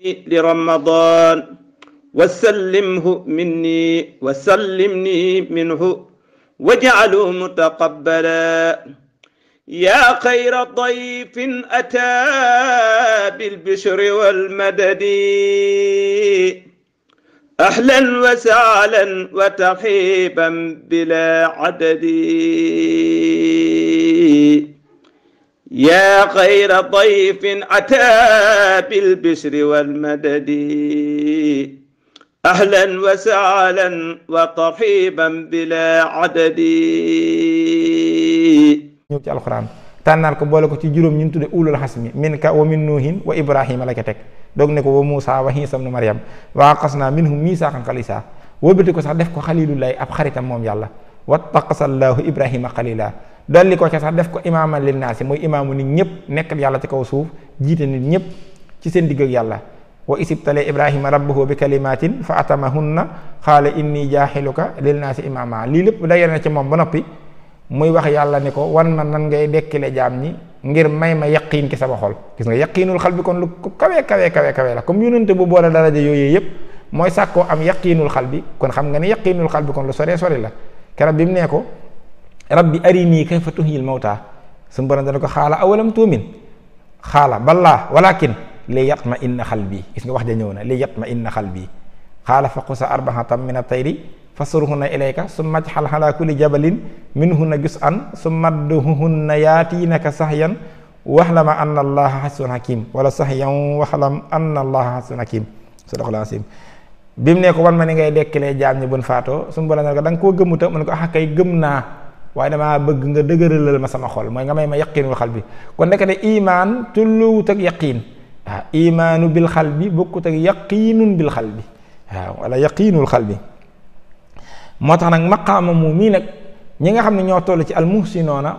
لرمضان وسلمه مني وسلمني منه واجعله متقبلا يا خير ضيف أتى بالبشر والمدد أهلا وسهلا وترحيبا بلا عدد يا خير ضيف أتى بالبشر والمدد أهلا وسهلا وترحيبا بلا عدد ñëw ci alxuraan tànnaal ko boole ko ci juróom ñu tudde ulul xasmi minka wa min nuuhin wa ibrahima la ca teg doog ne ko wa muusa wa iisa ibnu maryam wa qasna minhum miisaakan xalisa wóobati ko sax def ko xalilullahi ab xaritam moom yàlla wattaqasallaahu ibrahima xalila dolli ko ca sax def ko imaaman linnaasi muy imaamu nit ñëpp nekkal yàlla ci kaw suuf jiite nit ñëpp ci seen digg ak yàlla wa isibtale ibrahima rabbahu bi kalimatin fa atamahunna xaala inni jaaxiluka linnaasi imaama lii lépp dajale na ci moom ba noppi muy wax yàlla ni ko wan ma nan ngay dekkile jaam ñi ngir may ma yaqiin ki sama xol gis nga yaqiinul xal bi kon lu kawe la comme yónnante bu boole daraja yooyu yëpp mooy sàkkoo am yaqiinul xal bi kon xam nga ni yaqiinul xal bi kon lu sore la keroog bi mu nee ko rabbi arinii kayfa tuhyil mawta suñu borom dana ko xaala awalam tuumin xaala balaa walakin li yatma inna xalbi gis nga wax ja ñëw na li yatma inna xalbi xaala faqusa arba'atan min at-tayri fasurhunna ilayka summa ij'al ala kulli jabalin minhunna juz'an summa ud'uhunna yaatinaka sahyan wahlama anna allaha azizun hakim wala sahyan wahlam anna allaha azizun hakim sadaqallahu azim bi mu ne ko wan ma ni ngay dekkilee jaam ñi buñ faatoo suñu borom ne ko da nga koo gëmuta mu ne ko ah kay gëm naa waaye damaa bëgg nga dëgëralal ma sama xol mooy nga may ma yaqiinul xal bi kon nekk de imaan tulluwut ak yaqiin waaw imaanu bil xal bi bokkut ak yaqiinun bil xal bi waaw wala yaqiinul xal bi moo tax nag maqaama mu mii nag ñi nga xam ne ñoo toll ci almuhsinoona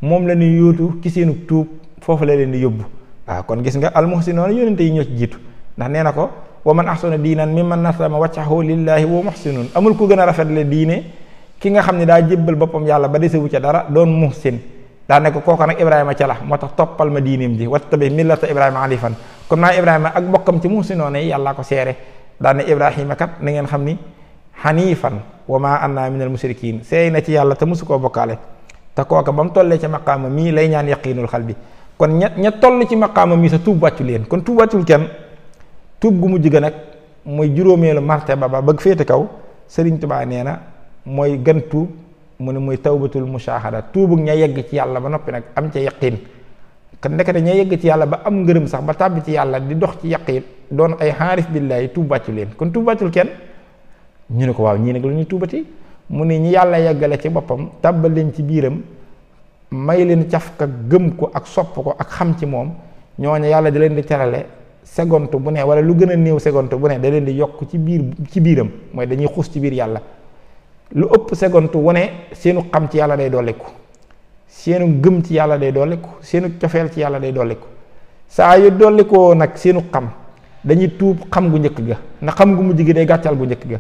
moom la ñuy yóotu ci seenu tuub foofu la leen di yóbbu waaw kon gis nga almuhsinoona yónente yi ñoo ci jiitu ndax nee na ko wa man ahsana diinan mimman aslama wajhahu lillahi wa muhsinun amul ku gën a rafetle diine ki nga xam ne daa jébbal boppam yàlla ba desewu ca dara doon muhsin daa ne ko kooka nag ibrahima ca la moo tax toppal ma diineem ji wattabi millata ibrahima hanifan kon naa ibrahima ak bokkam ci muhsinoona yi yàllaa ko seere daa ne ibrahima kat na ngeen xam ni hanifan wa ma anna minal mushrikin seey na ci yàlla te mosu koo bokkaale te kooka ba mu tollee ci maqaama mii lay ñaan yaqiinul xal bi kon ña toll ci maqaama mii sa tuub wàccu leen kon tuub wàccul kenn tuub gu mujj ga nag mooy juróomeelu martaba ba bëgg féete kaw Sëriñ Tuubaa nee na mooy gën tuub mu ne mooy tawbatul mushahada tuubug ña yegg ci yàlla ba noppi nag am ca yaqiin kon ndekete ña yegg ci yàlla ba am ngërëm sax ba tàbbi ci yàlla di dox ci yaqiin doon ay xaarif billaahi tuub wàccu leen kon tuub wàccul kenn ñu ne ko waaw ñii nag la ñuy tuubati mu ne ñi yàlla yeggale ci boppam tàbbal leen ci biiram may leen caf ka gëm ko ak sopp ko ak xam ci moom ñooñu yàlla da leen di terale seconde bu ne wala lu gën a néew seconde bu ne da leen di yokk ci biiram mooy dañuy xuus ci biir yàlla lu ëpp seconde wu ne seenu xam ci yàlla day dolliku seenu gëm ci yàlla day dolliku seenu cofeel ci yàlla day dolliku saa yu dollikoo nag seenu xam dañuy tuub xam gu njëkk ga ndax xam gu mujj gi day gàccal gu njëkk ga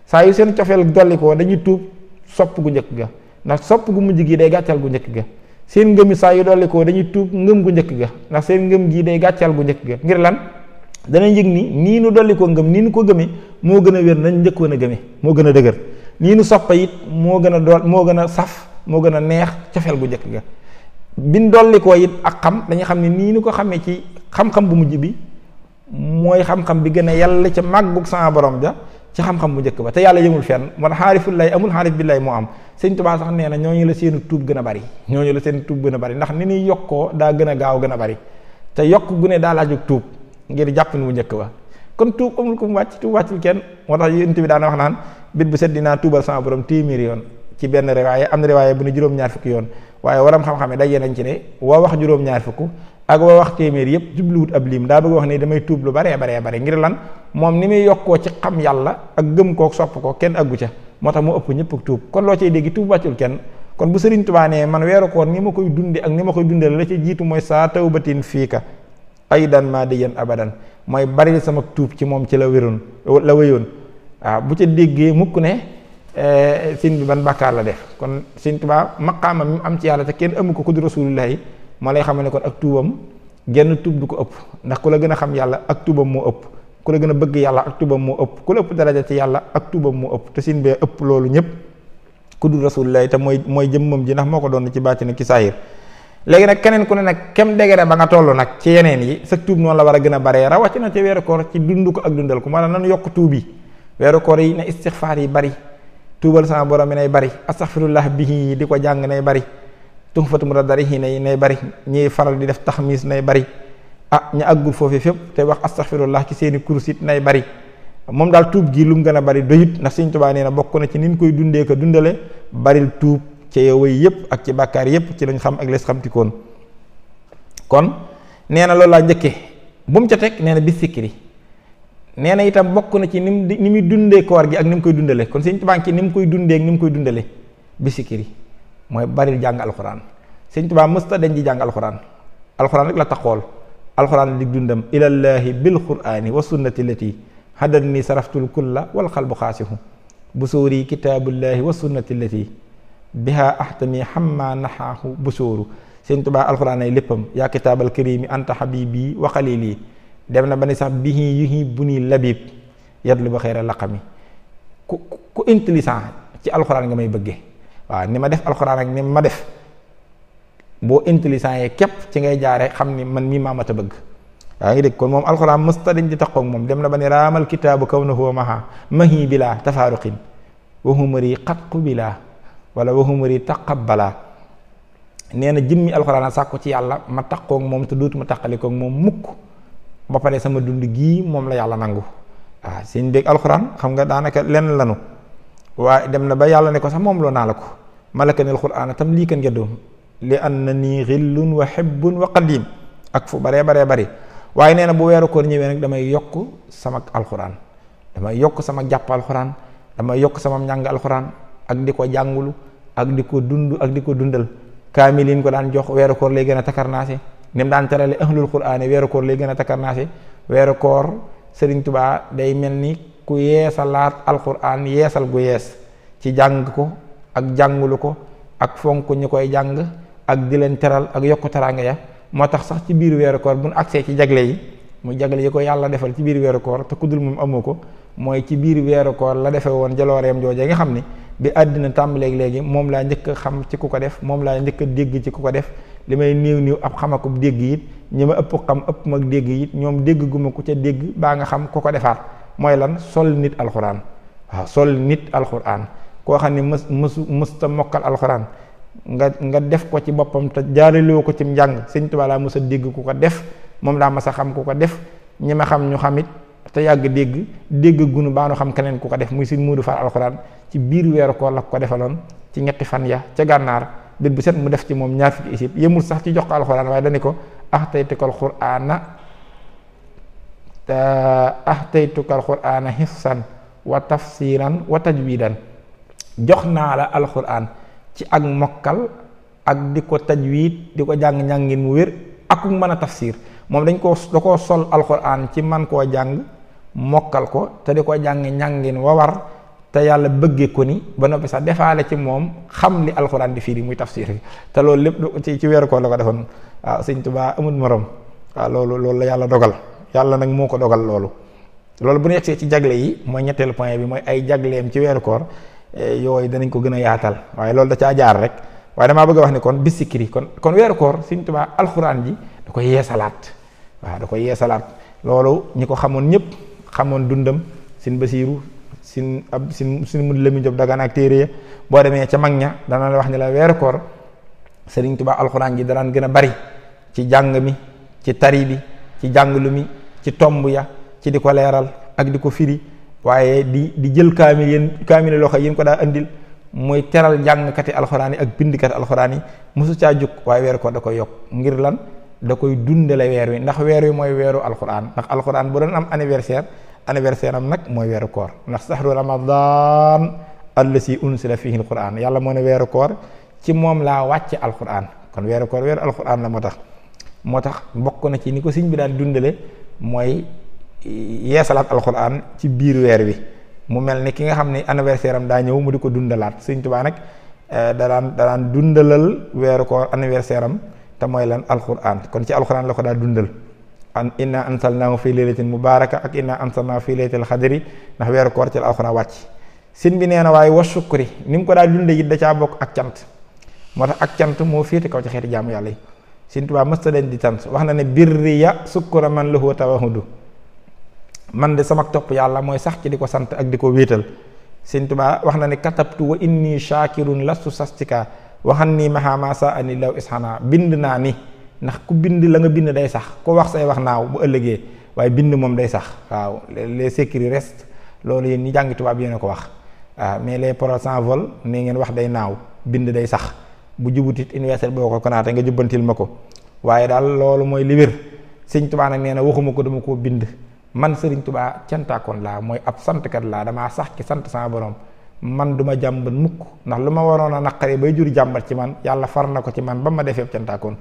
saa yu seen cofeel dollikoo dañuy tuub sopp gu njëkk ga ndax sopp gu mujj gi day gàccal gu njëkk ga seen ngëmi saa yu dollikoo dañuy tuub ngëm gu njëkk ga ndax seen ngëm gi day gàccal gu njëkk ga ngir lan danañ yëg ni nii nu dollikoo ngëm nii nu ko gëmee moo gën a wér nañ njëkkoon a gëmee moo gën a dëgër nii nu soppa it moo gën a dool moo gën a saf moo gën a neex cofeel gu njëkk ga bin dollikoo it ak xam dañuy xam ne nii nu ko xamee ci xam-xam bu mujj bi mooy xam-xam bi gën a yàlla ca màggug sama borom ja ci xam-xam bu njëkk ba te yàlla yëmul fenn moo tax xaarifullaay amul xaarif billaay moo am Sëñ Tuubaa sax nee na ñooñu la seenu tuub gën a bari ñooñu la seen tuub gën a bari ndax ni ñuy yokkoo daa gën a gaaw gën a bari te yokk gu ne daa laajug tuub ngir jàpp ni bu njëkk ba kon tuub amul ko mu wàcc tuub wàccul kenn moo tax yonent bi daana wax naan bit bu set dinaa tuubal sama borom téeméeri yoon ci benn riwaaye am na riwaaye bu ne juróom-ñaar fukki yoon waaye waram xam-xame daje nañ ci ne waa wax juróom-ñaar fukk ak waa wax téeméer yëpp jubluwut ab lim daa bëgg wax ne damay tuub lu baree ngir lan moom ni muy yokkoo ci xam yàlla ak gëm koo sopp ko kenn aggu ca moo tax mu ëpp ñëpp ak tuub kon loo cay dégg tuub wàccul kenn kon bu Sëriñ Tuubaa nee man weeru koor ni ma koy dunde ak ni ma koy dundale la ci jiitu mooy saa tawbatin fiika aydan maa di yan abadan mooy bari sama tuub ci moom ci la wéroon la wéyoon waaw bu ca déggee mukk ne sëñ bi ban bàkkaar la def kon Sëriñ Tuubaa maqaama mi am ci yàlla te kenn amu ko ku di rasulullahi moo lay xamal ne kon ak tuubam genn tuub du ko ëpp ndax ku la gën a xam yàlla ak tuubam moo ëpp ku la gën a bëgg yàlla ak tuubam moo ëpp, ku la ëpp daraja ci yàlla ak tuubam moo ëpp, te sin bee ëpp loolu ñëpp ku dul rasulullah te mooy jëmmam ji ndax moo ko doon ci baatin ki saahir. léegi nag keneen ku ne nag kem degere ba nga toll nag ci yeneen yi sa tuub noonu la war a gën a baree rawatina ci weeru koor ci dund ko ak dundal ko maanaam nanu yokk tuub yi weeru koor yi ne istixfaar yi bari, tuubal sama borom mi nay bari, astaxfirullah bihi di ko jàng nay bari, tuhfatu muradarihi nay bari, ñiy faral di def taxmis nay bari, ña àggul foofu fépp te wax astaxfirullah ci seeni kursit nay bari. moom daal tuub gi lu mu gën a bari doyut ndax Sëñ Tuubaa nee na bokk na ci nin koy dundee ko dundale baril tuub ci yow yëpp ak ci bàkkaar yëpp ci lañ xam ak lees xamtikoon. kon nee na loolu laa njëkkee bu mu ca teg nee na bis sikkiri nee na itam bokk na ci ni muy dundee koor gi ak ni mu koy dundale kon Sëñ Tuubaa ci ni mu koy dundee ak ni mu koy dundale bis sikkiri mooy baril jàng alxuraan. Sëñ Tuubaa mësta dañ di jàng alxuraan rek la taxool alxuraan dig dundam ilallaahi bil quraani wa sunnati lati hadan ni saraftul kulla wal xalbu xaasihu busóori kitaabullaahi wa sunnati lati biha ahtami xamma naxaahu busóoru. Sëñ Tuubaa alxuraan ay léppam yaa kitaabal karimi anta habibi wa xalili dem na ba ni sax bihi yuhibbuni labib yadlu ba xeyra laqami ku intelligent ci alxuraan nga may bëgge waaw ni ma def alxuraan ak ni ma def boo intelligent yee képp ci ngay jaare xam ni man mii maamat a bëgg. yaa ngi dégg kon moom alxuraan mësta dañ di taxoog moom dem na ba ni raamal kitaabu kawnahu maha mahi bila tafaaruqin wahumari xatqu bila wala wahumari taqabbala. nee na jëmmi alxuraan sàkku ci yàlla ma taxoog moom te duutuma taqalikoog moom mukk ba pare sama dund gii moom la yàlla nangu. waaw seen dégg alxuraan xam nga daanaka lenn lanu waaye dem na ba yàlla ne ko sax moom loo naa la ko malaka nil qur'aan tam lii kan ngeddoom li anna nii xillun wa hibbun wa qadim ak fu baree bari waaye nee na bu weeru koor ñëwee nag damay yokk sama alxuraan, damay yokk sama jàpp alxuraan, damay yokk sama njàng alxuraan ak di ko jàngulu ak di ko dund ak di ko dundal. kaamil yi ñu ko daan jox weeru koor lay gën a takarnaase ni mu daan terale ahlul qur'aan weeru koor lay gën a takarnaase. weeru koor Sëriñ Tuubaa day mel ni ku yeesalaat alxuraan yeesal gu yees ci jàng ko ak jàngulu ko ak fonk ñu koy jàng ak di leen teral ak yokk teraanga ya. moo tax sax ci biir weeru koor bu nu agsee ci jagle yi muy jagle yi ko yàlla defal ci biir weeru koor te ku dul moom amoo ko mooy ci biir weeru koor la defee woon jalooreem joojee nga xam ni bi àddina tàmbaleeg léegi moom laa njëkk a xam ci ku ko def, moom laa njëkk a dégg ci ku ko def. li may néew ab xamakub dégg it ñi ma ëpp xam ëpp mag dégg it ñoom dégg gu ma ku ca dégg baa nga xam ku ko defaat mooy lan sol nit alxuraan. waaw sol nit alxuraan koo xam ne mësta mokkal alxuraan nga def ko ci boppam te jaareloo ko ci njàng. Sëñ Tuubaa laa mës a dégg ku ko def, moom laa mës a xam ku ko def, ñi ma xam ñu xamit te yàgg dégg gunu baa nu xam keneen ku ko def muy Sëñ Moodu Faal alxuraan ci biir weeru koor la ko defaloon ci ñetti fan ya ca gànnaar bét bu set mu def ci moom ñaar fukki isib yemul sax ci jox ko alxuraan waaye dañu ko ahtaytukal qur'aana hifsan wa tafsiran wa tajwidan. jox naa la alxuraan ci ak mokkal ak di ko tajwid di ko jàng-njàngin mu wér ak mën a tafsir. moom da koo sol alxuraan ci man koo jàng mokkal ko te di ko jàng-njàngin wa war te yàlla bëggee ko ni ba noppi sax defaale ci moom xam li alxuraan di firi muy tafsir bi te loolu lépp ci weeru koor la ko defoon. waaw Sëñ Tuubaa amul morom. waaw loolu la yàlla dogal yàlla nag moo ko dogal loolu bu ñu yegsee ci jagle yi mooy ñetteelu point bi mooy ay jagleem ci weeru koor yooyu danañ ko gën a yaatal waaye loolu da caa jaar rek. waaye damaa bëgg a wax ni kon bis sikiri kon weeru koor Sëñ Tuubaa alxuraan ji da koy yeesalaat. waaw da koy yeesalaat loolu ñi ko xamoon ñëpp xamoon dundam Sëñ Basiiru Sëñ Mudu Lamin Jóob Dagana ak téere ya boo demee ca mag ña dana la wax ni la weeru koor Sëriñ Tuubaa alxuraan ji danaan gën a bari ci jàng mi ci tari bi ci jànglu mi ci tomb ya ci di ko leeral ak di ko firi waaye di jël kaamil loxo yéen ko daa andil muy teral jàngkati alxuraan yi ak bindkati alxuraan yi mosu caa jóg waaye weeru koor da koy yokk ngir lan da koy dundale weer wi ndax weer wi mooy weeru alxuraan ndax alxuraan bu doon am anniversaire am nag mooy weeru koor ndax sahru ramadan allasi unsila fihi alquran yàlla moo ne weeru koor ci moom laa wàcce alquran kon weeru koor weeru alquran la moo tax bokk na ci ni ko sëñ bi daan dundale mooy yeesalaat alquran ci biir weer wi mu mel ni ki nga xam ne anniversaire am daa ñëw mu di ko dundalaat Sëñ Tuubaa nag da daan dundalal weeru koor anniversaire am te mooy lan alquran kon ci alquran la ko daa dundal inna ansalnaahu fi laylatin mubaraka ak inna ansalnaahu fi laylatil xadri ndax weeru koor ci la alxuraan wàcc. sin bi nee na waaye wa shukri ni mu ko daal dunde it da caa bokk ak cant moo tax ak cant moo féete kaw ci xeeti jaamu yàlla yi. Sëñ Tuubaa mësta leen di sant wax na ne birriya sukkura man lahu tawahudu man de sama topp yàlla mooy sax ci di ko sant ak di ko wéetal. Sëñ Tuubaa wax na ne katabtu wa inni shakirun lastu sastika waxan nii mahama sa ani law ishana bind naa ni ndax ku bind la nga bind day sax ku wax say wax naaw bu ëllëgee waaye bind moom day sax waaw les écrits restent loolu yéen ñi jàngi tubaab yéen a ko wax waaw mais les paroles s'envolent ni ngeen wax day naaw bind day sax bu jubutit universel boo ko konaate nga jubbantil ma ko waaye daal loolu mooy li wér. Sëñ Tuubaa nag nee na waxuma ko dama koo bind man Sëriñ Tuubaa cantaakoon laa mooy ab santkat laa damaa sax ci sant sama borom man duma jàmbat mukk ndax lu ma waroon a naqari bay jur jàmbat ci man yàlla far na ko ci man ba ma defee cantaakoon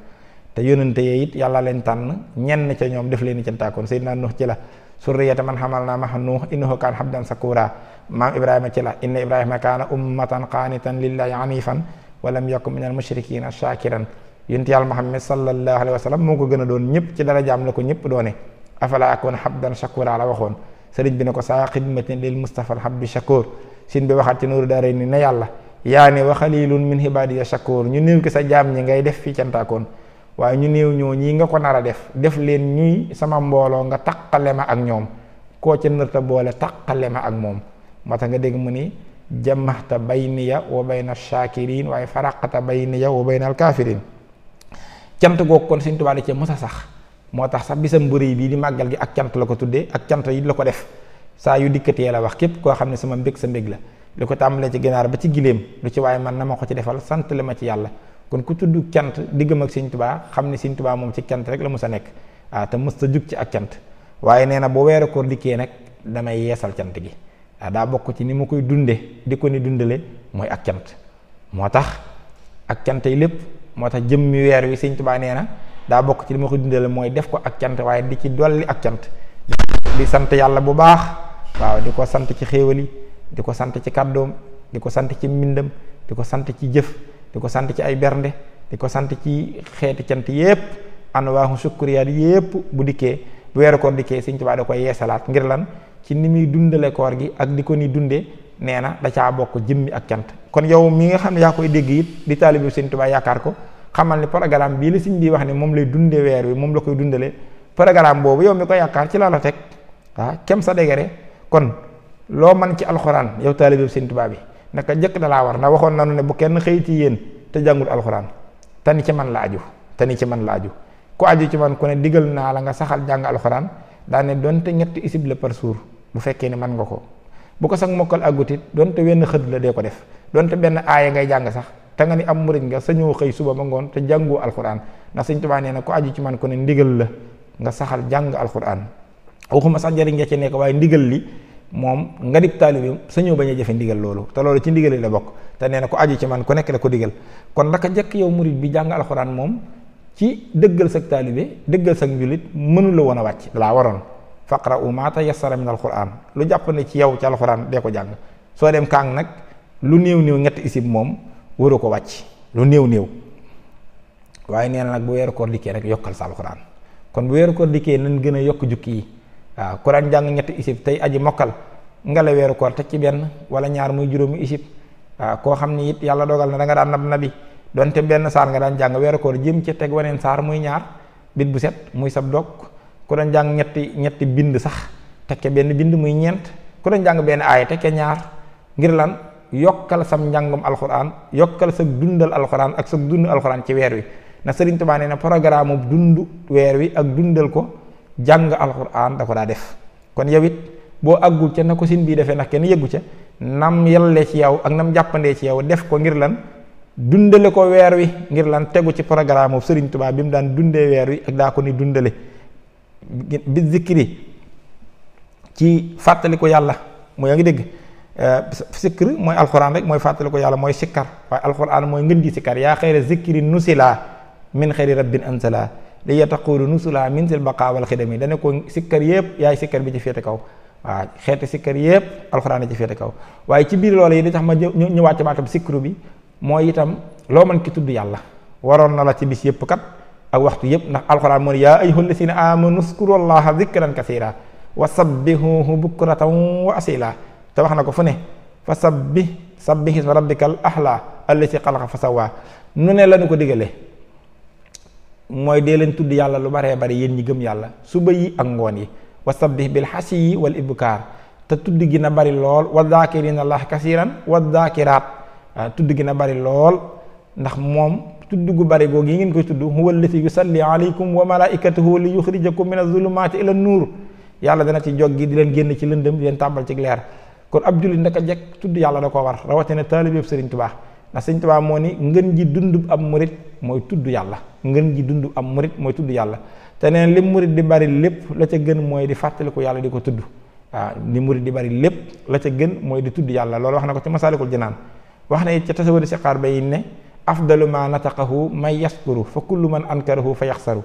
te yónnante yee it yàlla leen tànn ñenn ca ñoom def leen i cantaakoon Seydina Nuux ci la surriyata man xamal naa maxa Nuux innahu kaana abdan sakura maam Ibrahima ci la inna Ibrahima kaana ummatan qaanitan lillahi hanifan walam yakun minal mushrikiina shakiran yonent yàlla Muhammad sallallahu alayhi wa sallam moo ko gën a doon ñëpp ci dara jaam la ko ñëpp doone afala akuna abdan shakura la waxoon sëriñ bi ne ko saa xidmatin lil Mustafa al habdi shakur sin bi waxaat ci Nuuru Daarayni ne yàlla yaa ne wa xalilun min ibadiya shakur ñu néew ki sa jaam ñi ngay def fi cantaakoon waaye ñu néew ñoo ñii nga ko nar a def leen ñuy sama mbooloo nga taqale ma ak ñoom koo ca nërta boole taqale ma ak moom moo tax nga dégg mu ni jamaxta bayniya wa bayna shakirin waaye faraqta bayniya wa bayna al kafirin cant googu kon Sëñ Tuubaa da cee mos a sax moo tax sax bisam bu rëy bii di màggal gi ak cant la ko tuddee ak cant yi la ko def saa yu dikkatee la wax képp koo xam ne sama mbég sa mbég la li ko tàmbalee ci ginaar ba ci giléem lu ci waaye man na ma ko ci defal sant le ma ci yàlla kon ku tudd cant diggam ak Sëñ Tuubaa xam ne Sëñ Tuubaa moom ci cant rek la mos a nekk te mos ta jug ci ak cant waaye nee na bu weeru koor dikkee nag damay yeesal cant gi daa bokk ci ni ma koy dunde di ko ni dundale mooy ak cant moo tax ak cant yi lépp moo tax jëmmi weer wi Sëñ Tuubaa nee na daa bokk ci li ma koy dundale mooy def ko ak cant waaye di ci dolli ak cant di sant yàlla bu baax waaw di ko sant ci xéewal yi di ko sant ci kàddoom di ko sant ci mbindam di ko sant ci jëf di ko sant ci ay bernde di ko sant ci xeeti cant yépp anwaahu sukriyaat yépp bu dikkee bu weeru koor dikkee Sëñ Tuubaa da koy yeesalaat ngir lan ci ni muy dundale koor gi ak di ko ni dunde nee na da caa bokk jëmmi ak cant kon yow mi nga xam ne yaa koy dégg it di taalibe Sëñ Tuubaa yaakaar ko xamal ni programme bii la sëñ bi wax ne moom lay dunde weer wi moom la koy dundale programme boobu yow mi ko yaakaar ci la la teg kem sa dégere kon loo man ci alxuraan yow taalibe Sëñ Tuubaa bi naka jëkk da laa war ndax waxoon nanu ne bu kenn xëy ci yéen te jàngul alxuraan te ni ci man la aju ku aju ci man ku ne digal naa la nga saxal jàng alxuraan daa ne donte ñetti isib la par jour bu fekkee ne man nga ko bu ko sax mokkal àggutit donte wenn xëdd la dee ko def donte benn aaya ngay jàng sax te nga ni am murid nga sañoo xëy suba ba ngoon te jàngoo alxuraan ndax Sëñ Tuubaa nee na ku aju ci man ku ne ndigal la nga saxal jàng alxuraan waxuma sax njëriñ nga ci nekk waaye ndigal li moom nga dik taalibe sañoo bañ a jëfe ndigal loolu te loolu ci ndigal li la bokk te nee na ku aju ci man ku nekk la ko digal kon naka njëkk yow murid bi jàng alxuraan moom ci dëggal sag taalibe dëggal sag njulit mënu la woon a wàcc dalaa waroon faqra'u maa tayassara min alxuraan lu jàpp ne ci yow ci alxuraan dee ko jàng soo dem kaang nag lu néew ñetti isib moom waru ko wàcc lu néew waaye nee na nag bu weeru koor dikkee rek yokkal sa alxuraan kon bu weeru koor dikkee nañ gën a yokk jukki yi waaw ku daan jàng ñetti isib tey aji mokkal nga la weeru koor teg ci benn wala ñaar muy juróomi isib waaw koo xam ni it yàlla dogal na da nga daan nabi donte benn saar nga daan jàng weeru koor jëm ci teg waneen saar muy ñaar bit bu set muy sab dog ku doon jàng ñetti bind sax tekke benn bind muy ñeent ku doon jàng benn aaya tekke ñaar ngir lan yokkal sam njàngum alxuraan yokkal sa dundal alxuraan ak sa dund alxuraan ci weer wi na Sëriñ Tuubaa nee na programme dund weer wi ak dundal ko jàng alxuraan da ko daa def kon yow it boo àggul ca na ko sin bii defee ndax kenn yëggu ca nam yelle ci yow ak nam jàppandee ci yow def ko ngir lan dundale ko weer wi ngir lan tegu ci programme Sëriñ Tuubaa bi mu daan dundee weer wi ak daa ko ni dundale bi zikri ci fàttali ko yàlla mooy yaa ngi dégg zikr mooy alxuraan rek mooy fàttali ko yàlla mooy sikkar waaye alxuraan mooy ngën gi sikkar yaa xayra zikri nusila min xayri rabbin ansala li yataqulu nusula min sil baqa wal xidami dana ko sikkar yëpp yaay sikkar bi ci féete kaw waaw xeeti sikkar yëpp alxuraan ci féete kaw waaye ci biir loolu yi di tax ma ñëwaat ci baatam sikru bi mooy itam loo mën ki tudd yàlla waroon na la ci bis yëpp kat ak waxtu yëpp ndax alxuraan moo ne yaa ayyuhal lazina amanu uzkurullaha zikran kasiira wa sabbihuhu bukratan wa asila te wax na ko fu ne fa sabbih isma rabbikal a'la allazi xalaqa fa sawwa nu ne lañu ko digale mooy dee leen tudd yàlla lu baree bari yéen ñi gëm yàlla suba yi ak ngoon yi wa sabbih bil hasyi wal ibkaar te tudd gi na bari lool wa zaakirina allah kasiran wa zaakiraat tudd gi na bari lool ndax moom tudd gu bari googu yi ngeen koy tudd huwa allazi yusalli alaykum wa malaikatuhu li yuxrijakum min az-zulumaati ila an-nuur yàlla dana ci jog gi di leen génn ci lëndëm di leen tàmbal ci leer kon ab jullit ndaka jekk tudd yàlla da ko war rawatina taalibeeb Sëriñ Tuubaa ndax Sëriñ Tuubaa moo ni ngën ji dundub am murit mooy tudd yàlla ngën ji dundub am murit mooy tudd yàlla te neen li murit di bari lépp la ca gën mooy di fàttaliku yàlla di ko tudd waaw li murit di bari lépp la ca gën mooy di tudd yàlla loolu wax na ko ci Masaalikul Jinaan wax na it ca tasawudi siqaar ba yi ne afdalu ma nataqahu may yaskuru fa kullu man ankarahu fa yaxsaru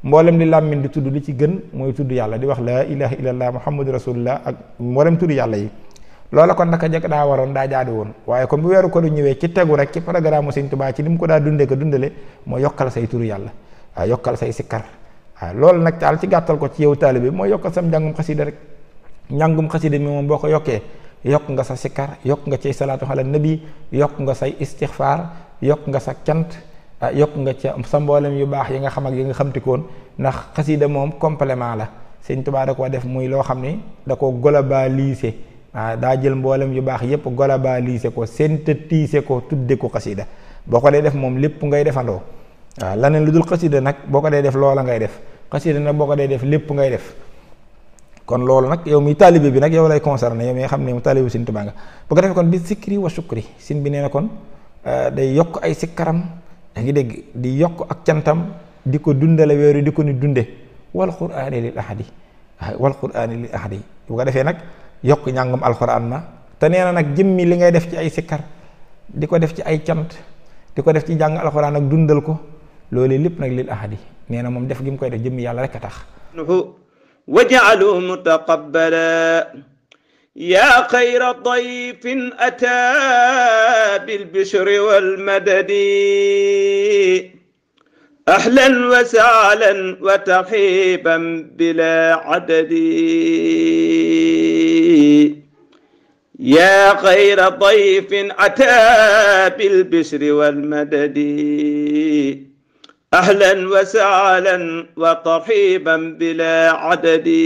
mboolem li làmmiñ di tudd li ci gën mooy tudd yàlla di wax laa ilaha illallah muhammadu rasulullah ak mboolem tudd yàlla yi loola kon naka jekk daa waroon daa jaadu woon waaye kon bu weeru ko du ñëwee ci tegu rek ci programme Sëriñ Tuubaa ci ni mu ko daa dundee ko dundale mooy yokkal say turu yàlla waaw yokkal say sikkar waaw loolu nag daal ci gàttal ko ci yow taalibe bi mooy yokkal sam njàngum xasida rek njàngum xasida mi moom boo ko yokkee yokk nga sa sikkar yokk nga ci salaatu ala nabi yokk nga say istixfaar yokk nga sa cant yokk nga ca sa mboolem yu baax yi nga xam ak yi nga xamtikoon ndax xasida moom complément la Sëriñ Tuubaa da koo def muy loo xam ni da ko globalisé daa jël mboolem yu baax yépp globalisé ko synthétisé ko tudde ko xasida boo ko dee def moom lépp ngay defandoo waaw laneen lu dul xasida nag boo ko dee def loola ngay def xasida nag boo ko dee def lépp ngay def kon loolu nag yow mi taalibe bi nag yow lay concerné yow mi nga xam ne mu taalibe Sëriñ Tuubaa nga bu ko defee kon bi sikri wa shukri sin bi nee na kon day yokk ay sikkaram yaa ngi dégg di yokk ak cantam di ko dundale weeru di ko ni dunde wal qur'aani lil ahadi bu ko defee nag yokk njàngum alxuraan ma te nee na nag jëmmi li ngay def ci ay sikkar di ko def ci ay cant di ko def ci jàng alxuraan ak dundal ko loolu lépp nag lil ahadi nee na moom def gi mu koy def jëmmi yàlla rek a tax waj'alhu mutaqabbala yaa xayra dayfin ataa bil bishri wal madadi ahlan wa sahlan wa tarhiban bila adadi yaa xayra dayfin ataa bil bishri wal madadi ahlan wa sahlan wa tarhiban bila adadi